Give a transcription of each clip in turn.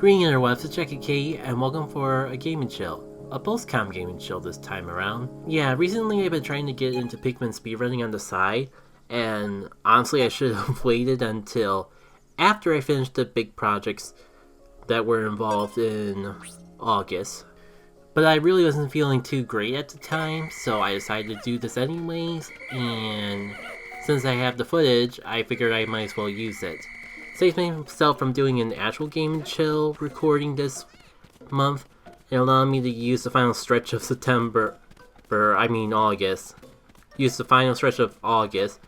Greeting interwebs, it's Jackie K, and welcome for a Game and Chill. A post-com Game and Chill this time around. Yeah, recently I've been trying to get into Pikmin speedrunning on the side, and honestly I should have waited until after I finished the big projects that were involved in August. But I really wasn't feeling too great at the time, so I decided to do this anyways, and since I have the footage, I figured I might as well use it. Saves myself from doing an actual Game and Chill recording this month, and allowed me to use the final stretch of August. Use the final stretch of August,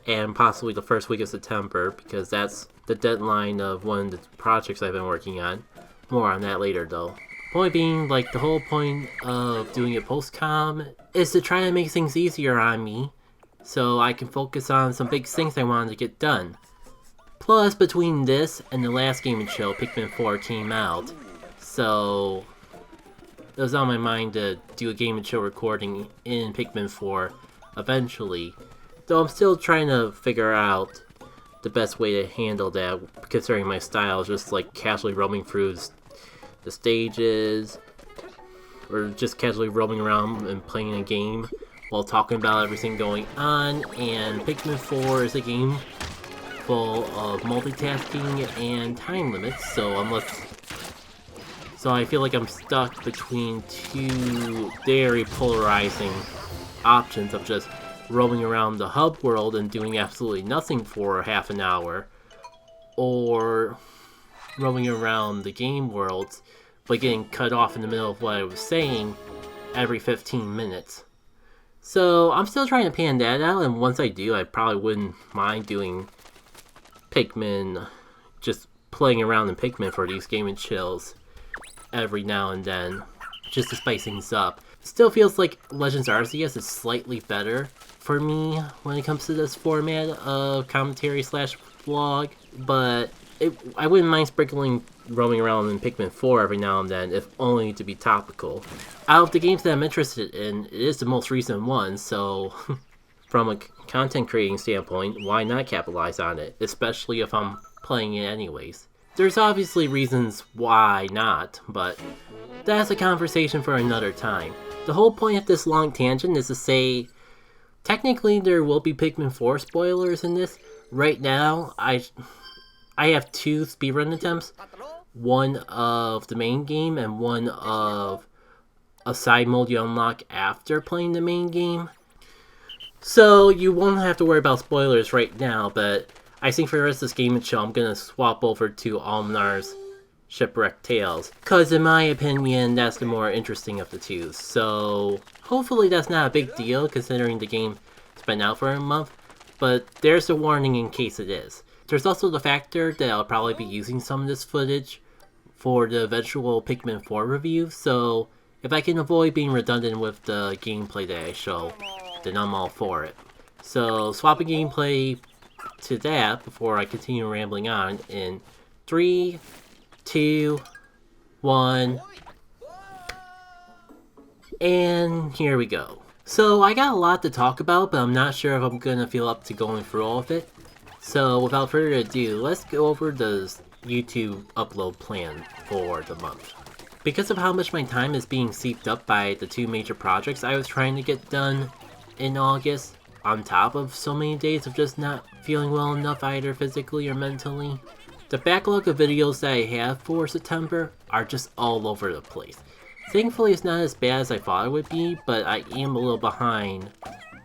and possibly the first week of September, because that's the deadline of one of the projects I've been working on. More on that later though. Point being, the whole point of doing a post-com is to try to make things easier on me, so I can focus on some big things I wanted to get done. Plus, between this and the last Game and Chill, Pikmin 4 came out, so it was on my mind to do a Game and Chill recording in Pikmin 4 eventually, though I'm still trying to figure out the best way to handle that, considering my style is just casually roaming through the stages, or just casually roaming around and playing a game while talking about everything going on, and Pikmin 4 is a game full of multitasking and time limits, so I feel like I'm stuck between two very polarizing options of just roaming around the hub world and doing absolutely nothing for half an hour, or roaming around the game worlds but getting cut off in the middle of what I was saying every 15 minutes. So I'm still trying to pan that out, and once I do, I probably wouldn't mind doing Pikmin, just playing around in Pikmin for these Game and Chills every now and then, just to spice things up. Still feels like Legends Arceus is slightly better for me when it comes to this format of commentary slash vlog, but I wouldn't mind sprinkling roaming around in Pikmin 4 every now and then, if only to be topical. Out of the games that I'm interested in, it is the most recent one, so from a content creating standpoint, why not capitalize on it, especially if I'm playing it anyways. There's obviously reasons why not, but that's a conversation for another time. The whole point of this long tangent is to say, technically there will be Pikmin 4 spoilers in this. Right now, I have two speedrun attempts, one of the main game and one of a side mode you unlock after playing the main game. So you won't have to worry about spoilers right now, but I think for the rest of this Game and Chill, I'm going to swap over to Almanar's Shipwreck Tales, because in my opinion, that's the more interesting of the two. So hopefully that's not a big deal, considering the game's been out for a month, but there's a warning in case it is. There's also the factor that I'll probably be using some of this footage for the eventual Pikmin 4 review, so if I can avoid being redundant with the gameplay that I show, then I'm all for it. So swapping gameplay to that before I continue rambling on in 3, 2, 1, and here we go. So I got a lot to talk about, but I'm not sure if I'm gonna feel up to going through all of it. So without further ado, let's go over the YouTube upload plan for the month. Because of how much my time is being seeped up by the two major projects I was trying to get done in August, on top of so many days of just not feeling well enough either physically or mentally, the backlog of videos that I have for September are just all over the place. Thankfully it's not as bad as I thought it would be, but I am a little behind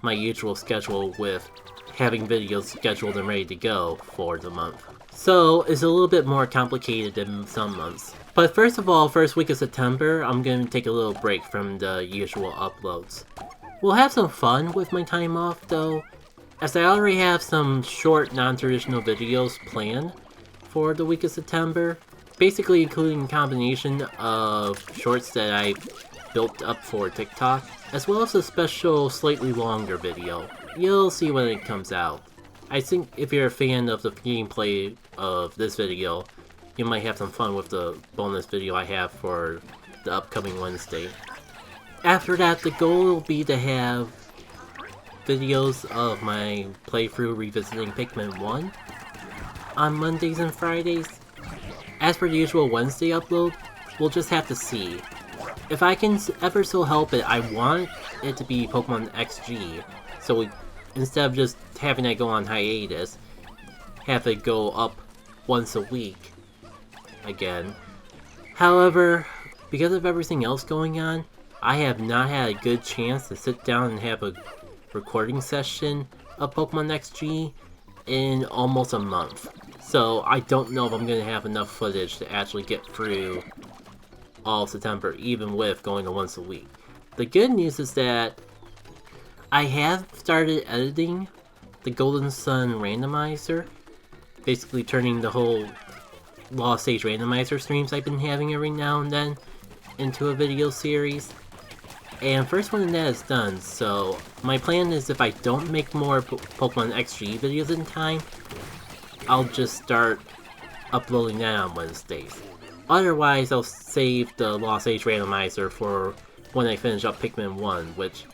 my usual schedule with having videos scheduled and ready to go for the month. So it's a little bit more complicated than some months. But first of all, first week of September, I'm going to take a little break from the usual uploads. We'll have some fun with my time off though, as I already have some short non-traditional videos planned for the week of September, basically including a combination of shorts that I built up for TikTok, as well as a special slightly longer video. You'll see when it comes out. I think if you're a fan of the gameplay of this video, you might have some fun with the bonus video I have for the upcoming Wednesday. After that, the goal will be to have videos of my playthrough revisiting Pikmin 1 on Mondays and Fridays, As for the usual Wednesday upload, we'll just have to see. If I can ever so help it, I want it to be Pokemon XG, so instead of just having it go on hiatus, have it go up once a week again. However, because of everything else going on, I have not had a good chance to sit down and have a recording session of Pokemon XG in almost a month. So I don't know if I'm going to have enough footage to actually get through all of September, even with going to once a week. The good news is that I have started editing the Golden Sun randomizer, basically turning the whole Lost Age randomizer streams I've been having every now and then into a video series. And first one of that is done, so my plan is if I don't make more Pokemon XG videos in time, I'll just start uploading that on Wednesdays. Otherwise, I'll save the Lost Age randomizer for when I finish up Pikmin 1, which,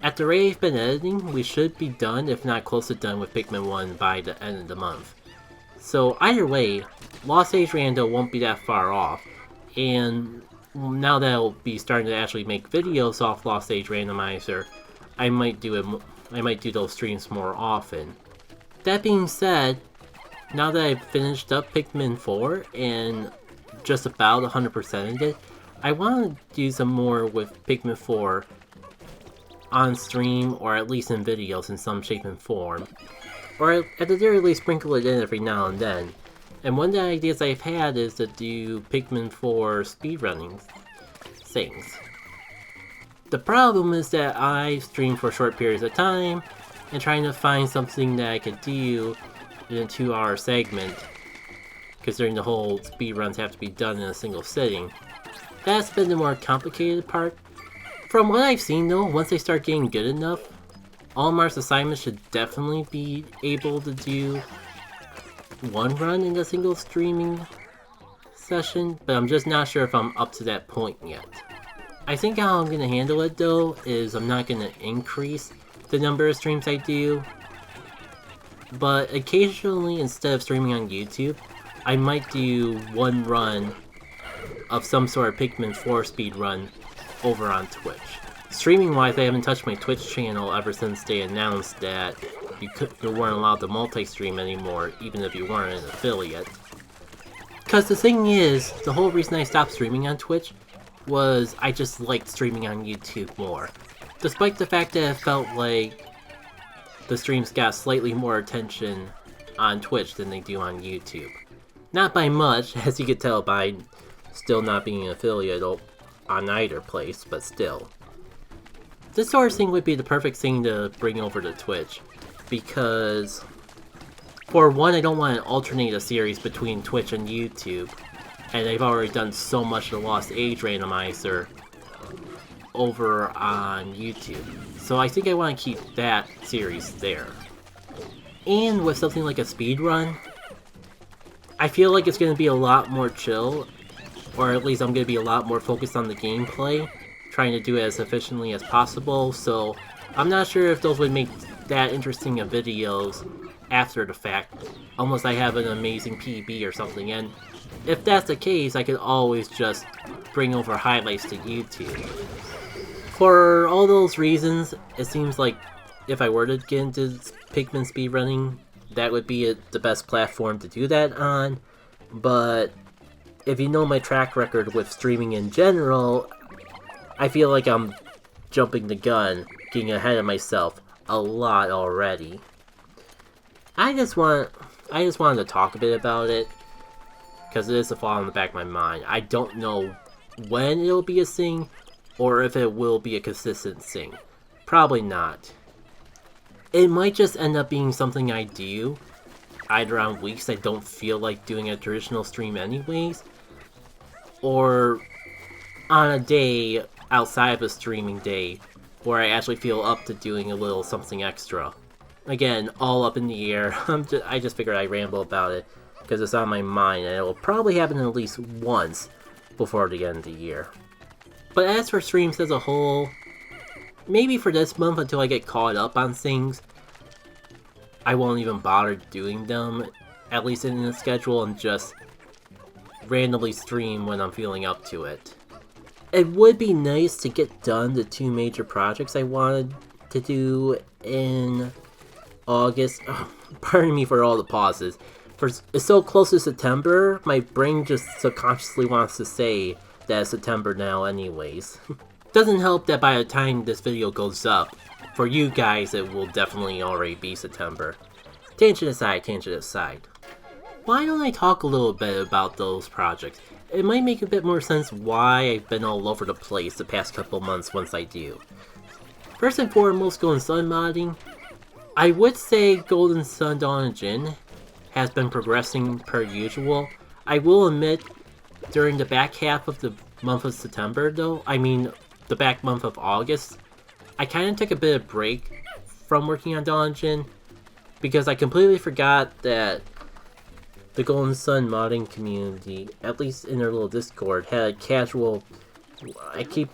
at the rate I've been editing, we should be done, if not close to done, with Pikmin 1 by the end of the month. So either way, Lost Age Rando won't be that far off, and now that I'll be starting to actually make videos off Lost Age Randomizer, I might do those streams more often. That being said, now that I've finished up Pikmin 4 and just about 100%ed it, I want to do some more with Pikmin 4 on stream, or at least in videos in some shape and form. Or at the very least sprinkle it in every now and then. And one of the ideas I've had is to do Pikmin 4 speedrunning things. The problem is that I stream for short periods of time, and trying to find something that I could do in a 2-hour segment, considering the whole speedruns have to be done in a single sitting. That's been the more complicated part. From what I've seen though, once they start getting good enough, all Mars assignments should definitely be able to do one run in a single streaming session, but I'm just not sure if I'm up to that point yet. I think how I'm going to handle it though is I'm not going to increase the number of streams I do, but occasionally instead of streaming on YouTube, I might do one run of some sort of Pikmin 4 speedrun over on Twitch. Streaming wise, I haven't touched my Twitch channel ever since they announced that you weren't allowed to multi-stream anymore, even if you weren't an affiliate. Because the thing is, the whole reason I stopped streaming on Twitch was I just liked streaming on YouTube more. Despite the fact that it felt like the streams got slightly more attention on Twitch than they do on YouTube. Not by much, as you could tell by still not being an affiliate on either place, but still. This sort of thing would be the perfect thing to bring over to Twitch, because for one, I don't want to alternate a series between Twitch and YouTube, and I've already done so much of the Lost Age randomizer over on YouTube, so I think I want to keep that series there. And with something like a speedrun, I feel like it's going to be a lot more chill, or at least I'm going to be a lot more focused on the gameplay, trying to do it as efficiently as possible, so I'm not sure if those would make that interesting of videos after the fact, unless I have an amazing PB or something, and if that's the case, I could always just bring over highlights to YouTube. For all those reasons, it seems like if I were to get into Pikmin speedrunning, that would be the best platform to do that on, but if you know my track record with streaming in general, I feel like I'm jumping the gun, getting ahead of myself a lot already. I just wanted to talk a bit about it, because it is a thought in the back of my mind. I don't know when it'll be a thing, or if it will be a consistent thing. Probably not. It might just end up being something I do, either on weeks I don't feel like doing a traditional stream anyways, or on a day outside of a streaming day where I actually feel up to doing a little something extra. Again, all up in the air. I just figured I'd ramble about it because it's on my mind, and it will probably happen at least once before the end of the year. But as for streams as a whole, maybe for this month until I get caught up on things, I won't even bother doing them, at least in the schedule, and just randomly stream when I'm feeling up to it. It would be nice to get done the 2 major projects I wanted to do in August. Oh, pardon me for all the pauses. It's so close to September, my brain just subconsciously wants to say that it's September now anyways. Doesn't help that by the time this video goes up, for you guys it will definitely already be September. Tangent aside, tangent aside. Why don't I talk a little bit about those projects? It might make a bit more sense why I've been all over the place the past couple months once I do. First and foremost, Golden Sun modding. I would say Golden Sun Dawn of Jin has been progressing per usual. I will admit, during the back half of the month of September though, I mean the back month of August, I kind of took a bit of break from working on Dawn of Jin because I completely forgot that the Golden Sun modding community, at least in their little Discord, had a casual, I keep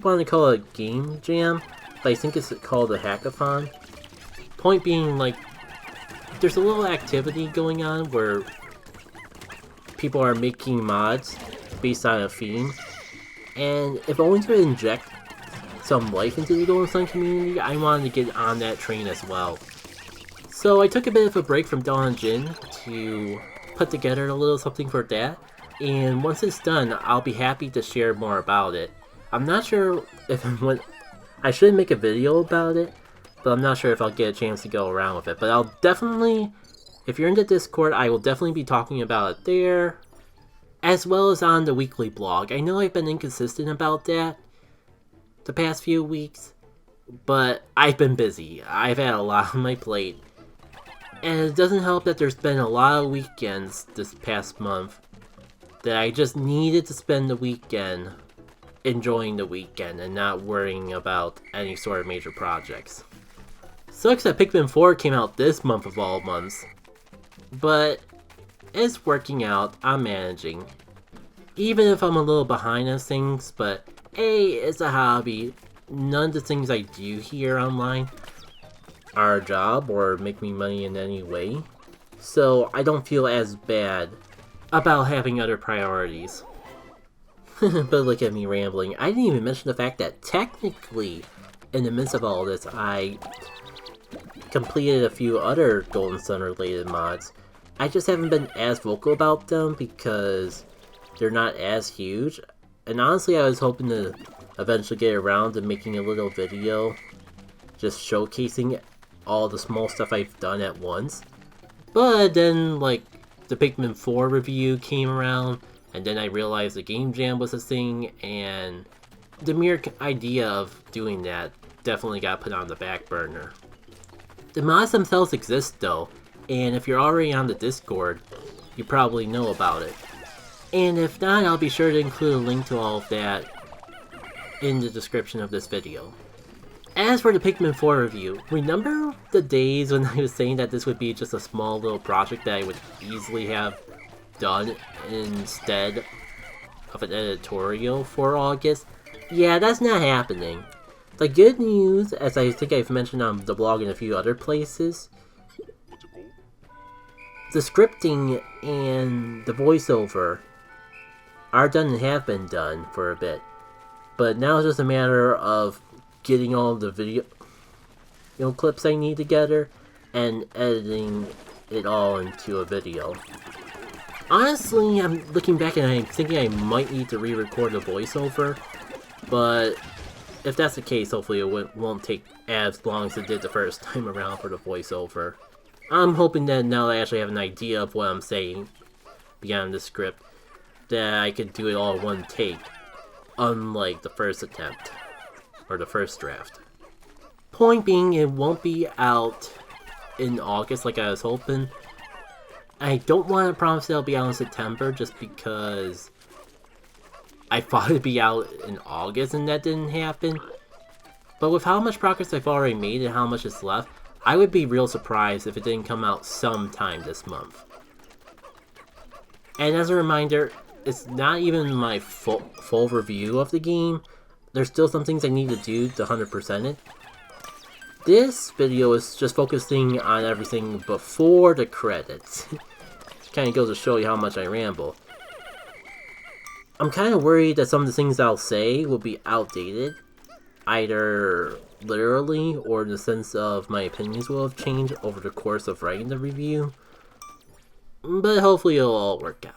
wanting to call it a game jam, but I think it's called a hackathon. Point being, like, there's a little activity going on where people are making mods based on a theme, and if only to inject some life into the Golden Sun community, I wanted to get on that train as well. So I took a bit of a break from Dawn of Jin to put together a little something for that, and once it's done, I'll be happy to share more about it. I'm not sure if I should make a video about it, but I'm not sure if I'll get a chance to go around with it. But I'll definitely, if you're in the Discord, I will definitely be talking about it there, as well as on the weekly blog. I know I've been inconsistent about that the past few weeks, but I've been busy. I've had a lot on my plate. And it doesn't help that there's been a lot of weekends this past month that I just needed to spend the weekend enjoying the weekend and not worrying about any sort of major projects. Sucks that Pikmin 4 came out this month of all months, but it's working out. I'm managing. Even if I'm a little behind on things, but hey, it's a hobby. None of the things I do here online are a job or make me money in any way, so I don't feel as bad about having other priorities. But look at me rambling. I didn't even mention the fact that technically, in the midst of all this, I completed a few other Golden Sun related mods. I just haven't been as vocal about them because they're not as huge, and honestly I was hoping to eventually get around to making a little video just showcasing all the small stuff I've done at once. But then, like, the Pikmin 4 review came around, and then I realized the game jam was a thing, and the mere idea of doing that definitely got put on the back burner. The mods themselves exist though, and if you're already on the Discord, you probably know about it. And if not, I'll be sure to include a link to all of that in the description of this video. As for the Pikmin 4 review, remember the days when I was saying that this would be just a small little project that I would easily have done instead of an editorial for August? Yeah, that's not happening. The good news, as I think I've mentioned on the blog and a few other places, the scripting and the voiceover are done and have been done for a bit. But now it's just a matter of getting all the video clips I need together and editing it all into a video. Honestly, I'm looking back and I'm thinking I might need to re-record the voiceover, but if that's the case, hopefully it won't take as long as it did the first time around for the voiceover. I'm hoping that now that I actually have an idea of what I'm saying beyond the script, that I could do it all in one take, unlike the first attempt, or the first draft. Point being, it won't be out in August like I was hoping. I don't want to promise it'll be out in September just because I thought it'd be out in August and that didn't happen. But with how much progress I've already made and how much is left, I would be real surprised if it didn't come out sometime this month. And as a reminder, it's not even my full review of the game. There's still some things I need to do to 100% it. This video is just focusing on everything before the credits. Kind of goes to show you how much I ramble. I'm kind of worried that some of the things I'll say will be outdated, either literally or in the sense of my opinions will have changed over the course of writing the review, but hopefully it'll all work out.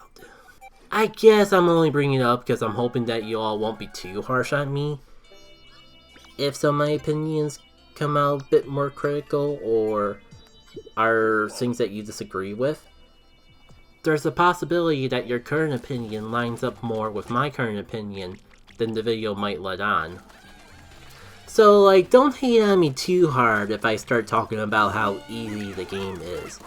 I guess I'm only bringing it up because I'm hoping that you all won't be too harsh on me if some of my opinions come out a bit more critical or are things that you disagree with. There's a possibility that your current opinion lines up more with my current opinion than the video might let on. So, like, don't hate on me too hard if I start talking about how easy the game is.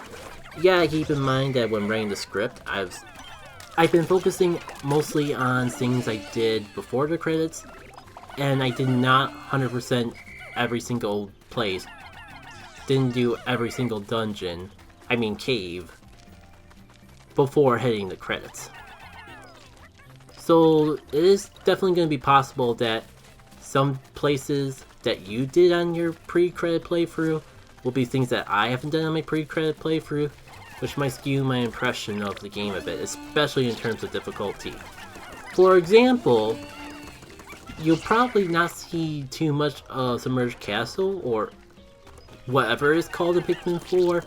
You gotta keep in mind that when writing the script, I've been focusing mostly on things I did before the credits, and I did not 100% every single place. Didn't do every single dungeon, cave, before hitting the credits. So it is definitely going to be possible that some places that you did on your pre-credit playthrough will be things that I haven't done on my pre-credit playthrough, which might skew my impression of the game a bit, especially in terms of difficulty. For example, you'll probably not see too much Submerged Castle, or whatever it's called in Pikmin 4,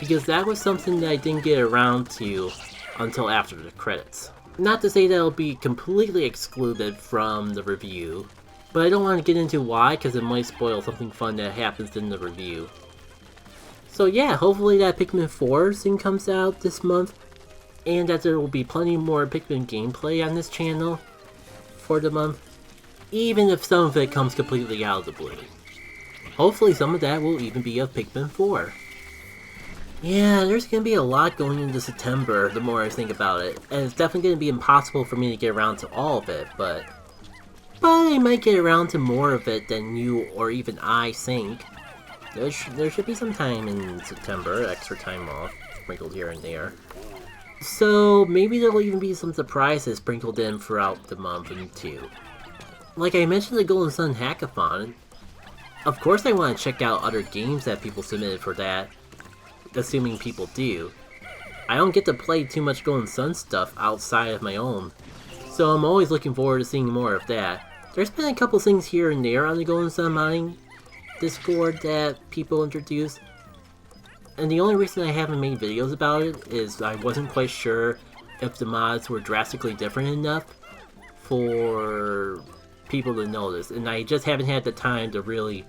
because that was something that I didn't get around to until after the credits. Not to say that it'll be completely excluded from the review, but I don't want to get into why because it might spoil something fun that happens in the review. So yeah, hopefully that Pikmin 4 thing comes out this month, and that there will be plenty more Pikmin gameplay on this channel for the month, even if some of it comes completely out of the blue. Hopefully some of that will even be of Pikmin 4. Yeah, there's going to be a lot going into September the more I think about it, and it's definitely going to be impossible for me to get around to all of it, but I might get around to more of it than you or even I think. There should be some time in September, extra time off, sprinkled here and there. So maybe there will even be some surprises sprinkled in throughout the month too. Like I mentioned the Golden Sun Hackathon, of course I want to check out other games that people submitted for that, assuming people do. I don't get to play too much Golden Sun stuff outside of my own, so I'm always looking forward to seeing more of that. There's been a couple things here and there on the Golden Sun modding Discord that people introduced, and the only reason I haven't made videos about it is I wasn't quite sure if the mods were drastically different enough for people to notice, and I just haven't had the time to really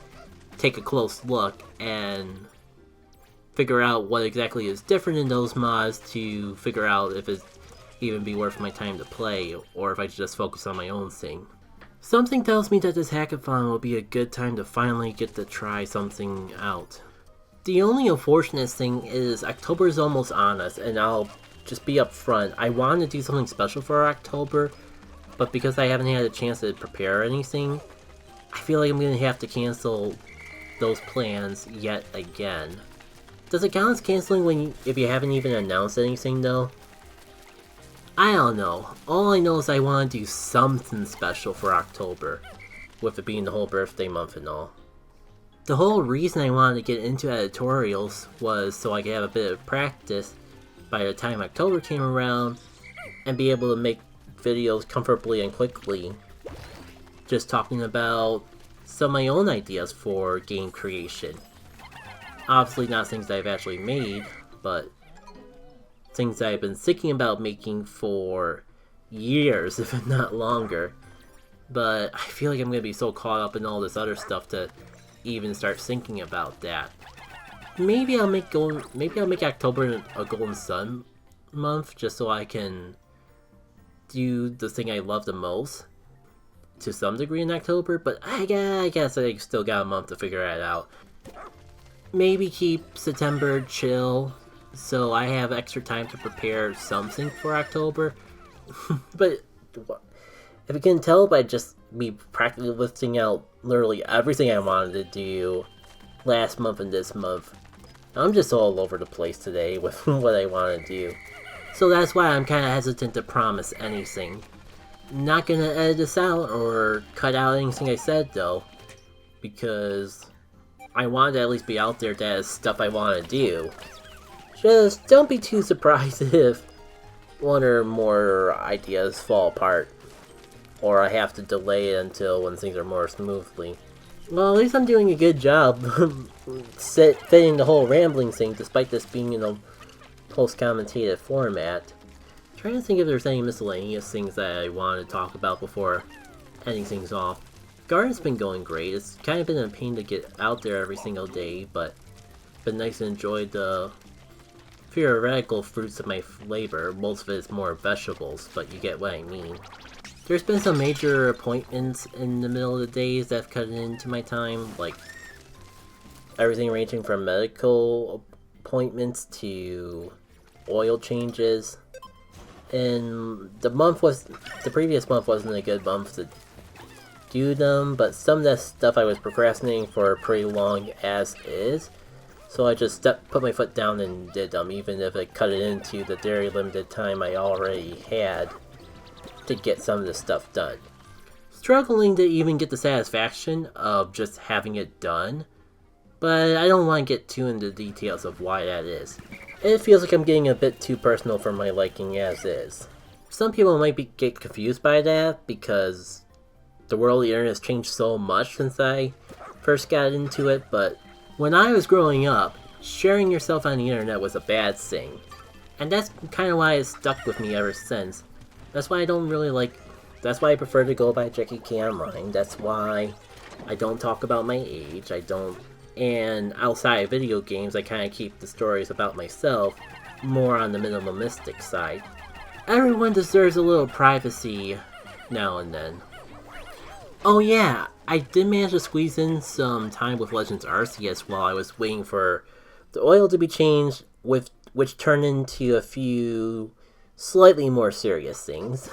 take a close look and figure out what exactly is different in those mods to figure out if it's even be worth my time to play, or if I should just focus on my own thing. Something tells me that this hackathon will be a good time to finally get to try something out. The only unfortunate thing is October is almost on us, and I'll just be upfront. I wanted to do something special for October, but because I haven't had a chance to prepare anything, I feel like I'm going to have to cancel those plans yet again. Does it count as canceling if you haven't even announced anything though? I don't know. All I know is I want to do something special for October, with it being the whole birthday month and all. The whole reason I wanted to get into editorials was so I could have a bit of practice by the time October came around, and be able to make videos comfortably and quickly, just talking about some of my own ideas for game creation. Obviously not things that I've actually made, but things that I've been thinking about making for years, if not longer. But I feel like I'm going to be so caught up in all this other stuff to even start thinking about that. Maybe I'll make October a Golden Sun month, just so I can do the thing I love the most to some degree in October, but I guess I still got a month to figure that out. Maybe keep September chill, so I have extra time to prepare something for October. But if you can tell by just me practically listing out literally everything I wanted to do last month and this month, I'm just all over the place today with what I want to do. So that's why I'm kind of hesitant to promise anything. Not gonna edit this out or cut out anything I said though, because I want to at least be out there that is stuff I want to do. Just don't be too surprised if one or more ideas fall apart. or I have to delay it until when things are more smoothly. Well, at least I'm doing a good job fitting the whole rambling thing, despite this being in a post-commentated format. I'm trying to think if there's any miscellaneous things that I want to talk about before ending things off. Garden's been going great. It's kind of been a pain to get out there every single day, but it's been nice to enjoy the theoretical fruits of my labor. Most of it is more vegetables, but you get what I mean. There's been some major appointments in the middle of the days that have cut into my time, like everything ranging from medical appointments to oil changes. And the previous month wasn't a good month to do them, but some of that stuff I was procrastinating for pretty long as is. So I just put my foot down and did them, even if it cut it into the very limited time I already had to get some of this stuff done. Struggling to even get the satisfaction of just having it done, but I don't want to get too into the details of why that is. It feels like I'm getting a bit too personal for my liking as is. Some people might get confused by that because the world of the internet has changed so much since I first got into it, but when I was growing up, sharing yourself on the internet was a bad thing. And that's kind of why it stuck with me ever since. That's why that's why I prefer to go by Jackie K Online. That's why I don't talk about my age. And outside of video games, I kind of keep the stories about myself more on the minimalistic side. Everyone deserves a little privacy now and then. Oh yeah, I did manage to squeeze in some time with Legends Arceus while I was waiting for the oil to be changed, which turned into a few slightly more serious things.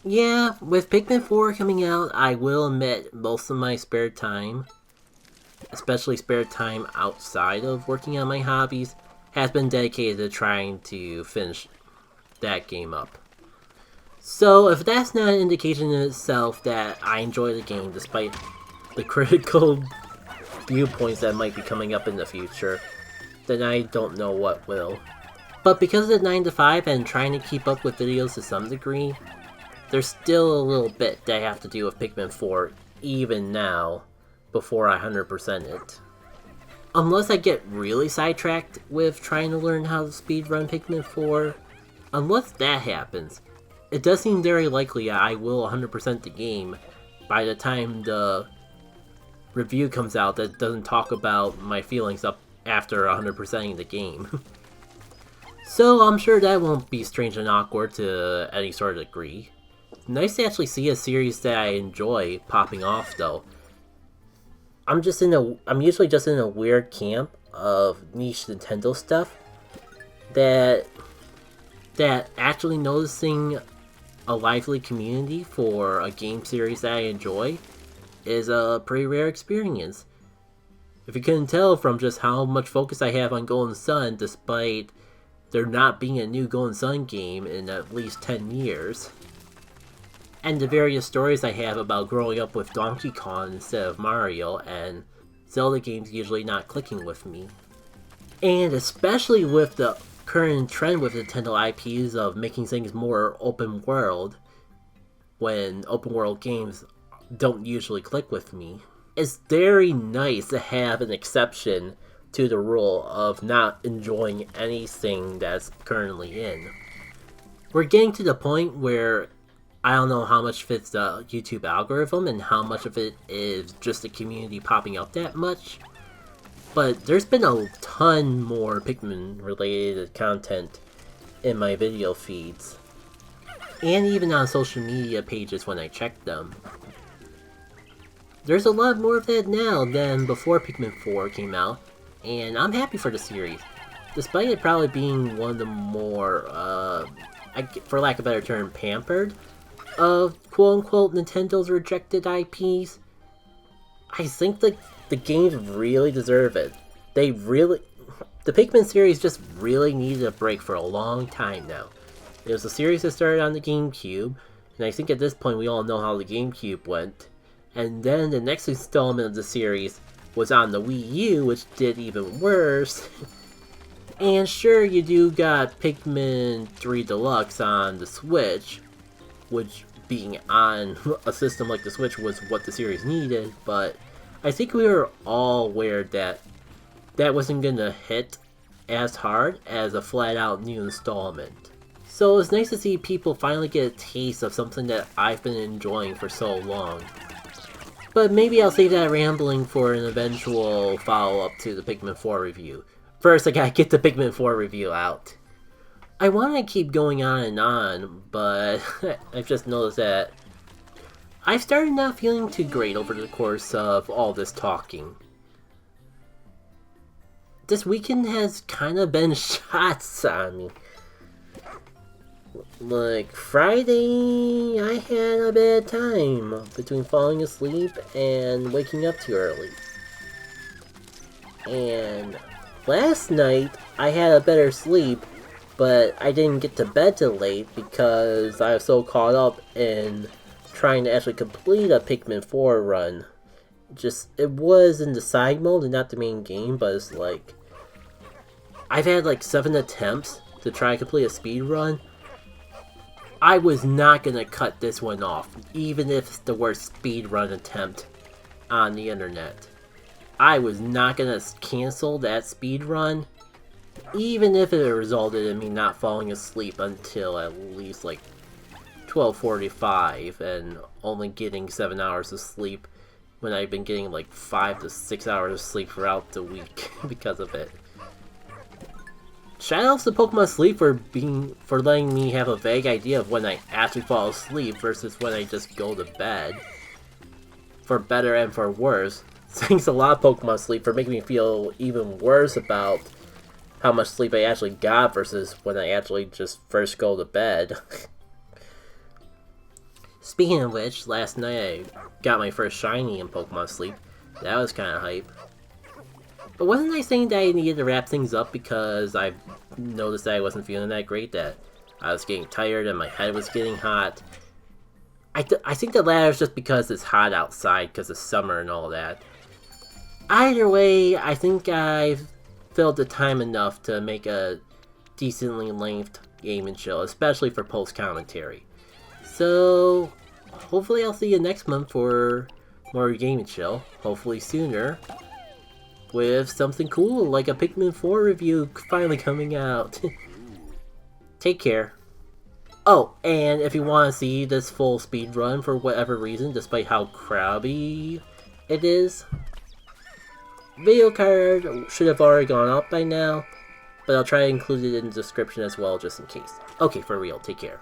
Yeah, with Pikmin 4 coming out, I will admit most of my spare time, especially spare time outside of working on my hobbies, has been dedicated to trying to finish that game up. So if that's not an indication in itself that I enjoy the game despite the critical viewpoints that might be coming up in the future, then I don't know what will. But because of the 9 to 5 and trying to keep up with videos to some degree, there's still a little bit that I have to do with Pikmin 4 even now before I 100% it. Unless I get really sidetracked with trying to learn how to speedrun Pikmin 4, unless that happens, it does seem very likely I will 100% the game by the time the review comes out that doesn't talk about my feelings up after 100%ing the game. So I'm sure that won't be strange and awkward to any sort of degree. Nice to actually see a series that I enjoy popping off though. I'm usually just in a weird camp of niche Nintendo stuff that actually noticing a lively community for a game series that I enjoy is a pretty rare experience. If you couldn't tell from just how much focus I have on Golden Sun despite there not being a new Golden Sun game in at least 10 years. And the various stories I have about growing up with Donkey Kong instead of Mario, and Zelda games usually not clicking with me. And especially with the current trend with Nintendo IPs of making things more open world, when open world games don't usually click with me. It's very nice to have an exception to the rule of not enjoying anything that's currently in. We're getting to the point where I don't know how much fits the YouTube algorithm and how much of it is just the community popping up that much, but there's been a ton more Pikmin related content in my video feeds, and even on social media pages when I check them. There's a lot more of that now than before Pikmin 4 came out, and I'm happy for the series, despite it probably being one of the more, for lack of a better term, pampered of quote-unquote Nintendo's rejected IPs. I think the games really deserve it. The Pikmin series just really needed a break for a long time now. It was a series that started on the GameCube, and I think at this point we all know how the GameCube went. And then the next installment of the series was on the Wii U, which did even worse. And sure, you do got Pikmin 3 Deluxe on the Switch, which being on a system like the Switch was what the series needed, but I think we were all aware that that wasn't gonna hit as hard as a flat-out new installment. So it's nice to see people finally get a taste of something that I've been enjoying for so long. But maybe I'll save that rambling for an eventual follow-up to the Pikmin 4 review. First, I gotta get the Pikmin 4 review out. I want to keep going on, but I've just noticed that I've started not feeling too great over the course of all this talking. This weekend has kind of been shots on me. Like, Friday, I had a bad time between falling asleep and waking up too early. And last night, I had a better sleep, but I didn't get to bed till late because I was so caught up in trying to actually complete a Pikmin 4 run. It was in the side mode and not the main game, but it's like, I've had like 7 attempts to try to complete a speed run. I was not gonna cut this one off, even if it's the worst speedrun attempt on the internet. I was not gonna cancel that speedrun, even if it resulted in me not falling asleep until at least like 12:45 and only getting 7 hours of sleep when I've been getting like 5 to 6 hours of sleep throughout the week because of it. Shoutouts to Pokemon Sleep for letting me have a vague idea of when I actually fall asleep versus when I just go to bed. For better and for worse. Thanks a lot, Pokemon Sleep, for making me feel even worse about how much sleep I actually got versus when I actually just first go to bed. Speaking of which, last night I got my first shiny in Pokemon Sleep. That was kinda hype. But wasn't I saying that I needed to wrap things up because I noticed that I wasn't feeling that great, that I was getting tired and my head was getting hot? I think the latter is just because it's hot outside because it's summer and all that. Either way, I think I've filled the time enough to make a decently length game and chill, especially for post-commentary. So, hopefully I'll see you next month for more game and chill, hopefully sooner, with something cool like a Pikmin 4 review finally coming out. Take care. Oh, and if you want to see this full speed run for whatever reason, despite how crabby it is, video card should have already gone up by now, but I'll try to include it in the description as well just in case. Okay, for real, take care.